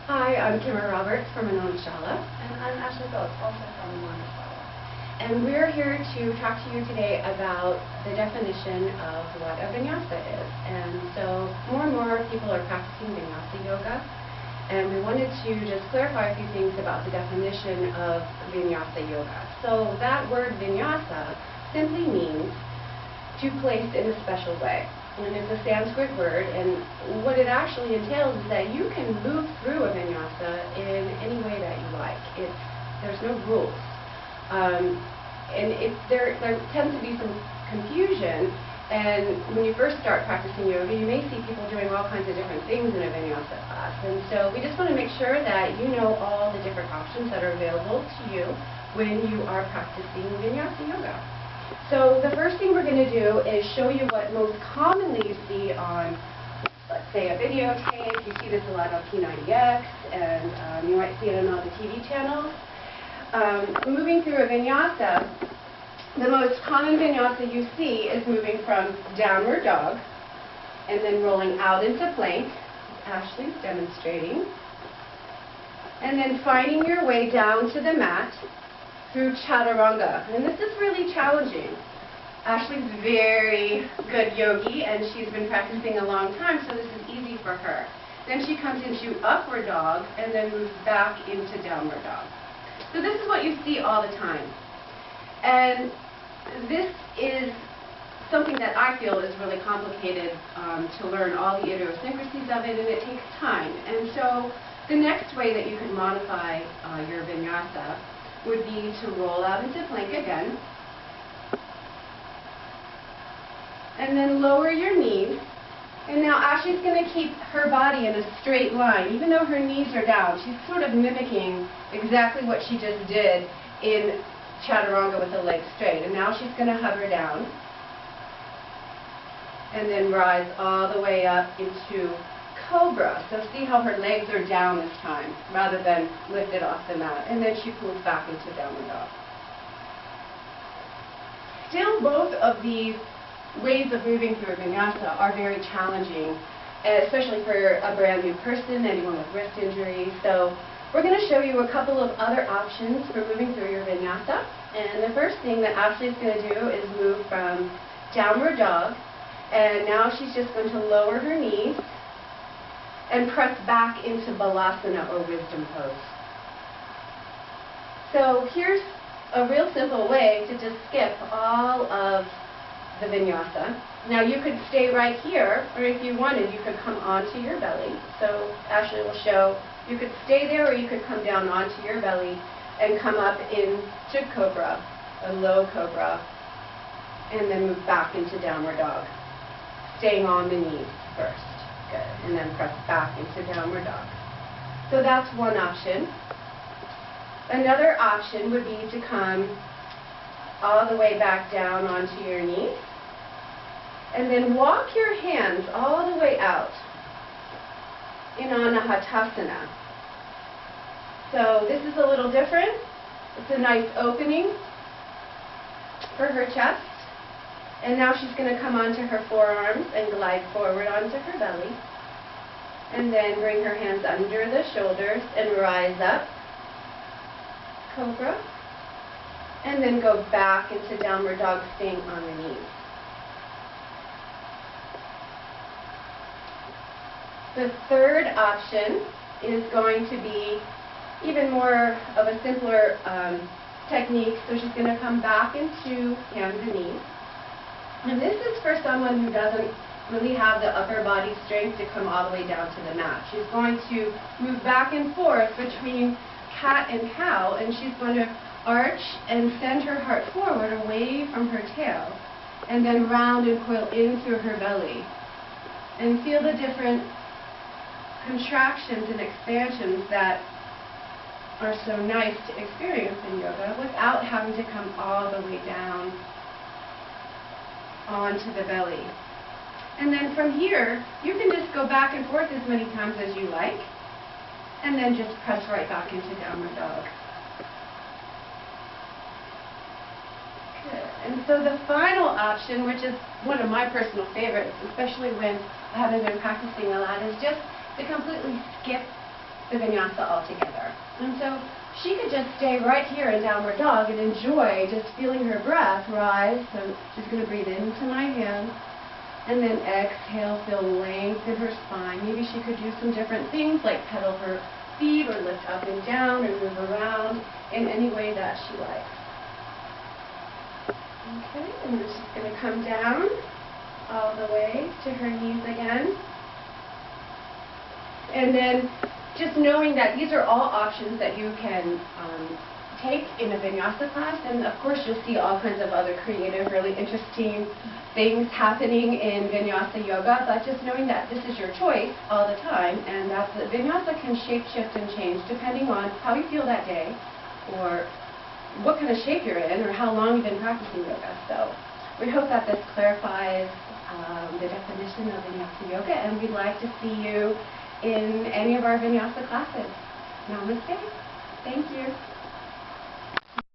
Hi, I'm Kimmer Roberts from Anandashala, And I'm Ashley Phillips, also from Anandashala. and we're here to talk to you today about the definition of what a vinyasa is. And so more and more people are practicing vinyasa yoga, and we wanted to just clarify a few things about the definition of vinyasa yoga. So that word vinyasa simply means to place in a special way. And it's a Sanskrit word, and what it actually entails is that you can move through a vinyasa in any way that you like. There's no rules. There tends to be some confusion, and when you first start practicing yoga, you may see people doing all kinds of different things in a vinyasa class. And so we just want to make sure that you know all the different options that are available to you when you are practicing vinyasa yoga. So the first thing we're going to do is show you what most commonly you see on, let's say, a videotape. You see this a lot on P90X, and you might see it on all the TV channels. Moving through a vinyasa, the most common vinyasa you see is moving from downward dog and then rolling out into plank. Ashley's demonstrating. And then finding your way down to the mat through chaturanga. And this is really challenging. Ashley's very good yogi, and she's been practicing a long time, so this is easy for her. Then she comes into upward dog and then moves back into downward dog. So this is what you see all the time. And this is something that I feel is really complicated to learn all the idiosyncrasies of it, and it takes time. And so the next way that you can modify your vinyasa would be to roll out into plank again, and then lower your knees. And now Ashley's going to keep her body in a straight line. Even though her knees are down, she's sort of mimicking exactly what she just did in chaturanga with the legs straight. And now she's going to hover down and then rise all the way up into cobra. So see how her legs are down this time rather than lifted off the mat. And then she pulls back into downward dog. Still, both of these ways of moving through vinyasa are very challenging, especially for a brand new person, anyone with wrist injuries. So we're going to show you a couple of other options for moving through your vinyasa. And the first thing that Ashley's going to do is move from downward dog, and now she's just going to lower her knees and press back into balasana, or wisdom pose. So here's a real simple way to just skip all of the vinyasa. Now you could stay right here, or if you wanted, you could come onto your belly. So Ashley will show you could stay there, or you could come down onto your belly and come up into cobra, a low cobra, and then move back into downward dog, staying on the knees first. Good. And then press back into downward dog. So that's one option. Another option would be to come all the way back down onto your knees, and then walk your hands all the way out in Anahatasana. So this is a little different. It's a nice opening for her chest. And now she's going to come onto her forearms and glide forward onto her belly. And then bring her hands under the shoulders and rise up, cobra. And then go back into downward dog, staying on the knees. The third option is going to be even more of a simpler technique. So she's going to come back into hands and knees. And this is for someone who doesn't really have the upper body strength to come all the way down to the mat. She's going to move back and forth between cat and cow, and she's going to arch and send her heart forward away from her tail, and then round and coil in through her belly. And feel the different contractions and expansions that are so nice to experience in yoga without having to come all the way down onto the belly. And then from here, you can just go back and forth as many times as you like, and then just press right back into downward dog. Good. And so the final option, which is one of my personal favorites, especially when I haven't been practicing a lot, is just to completely skip the vinyasa altogether. And so she could just stay right here in downward dog and enjoy just feeling her breath rise. So she's going to breathe into my hand and then exhale, feel length in her spine. Maybe she could do some different things like pedal her feet or lift up and down or move around in any way that she likes. Okay, and then she's going to come down all the way to her knees again. And then just knowing that these are all options that you can take in a vinyasa class, and of course you'll see all kinds of other creative, really interesting things happening in vinyasa yoga, but just knowing that this is your choice all the time, and that the vinyasa can shape, shift, and change depending on how you feel that day, or what kind of shape you're in, or how long you've been practicing yoga. So we hope that this clarifies the definition of vinyasa yoga, and we'd like to see you in any of our vinyasa classes. Namaste. Thank you.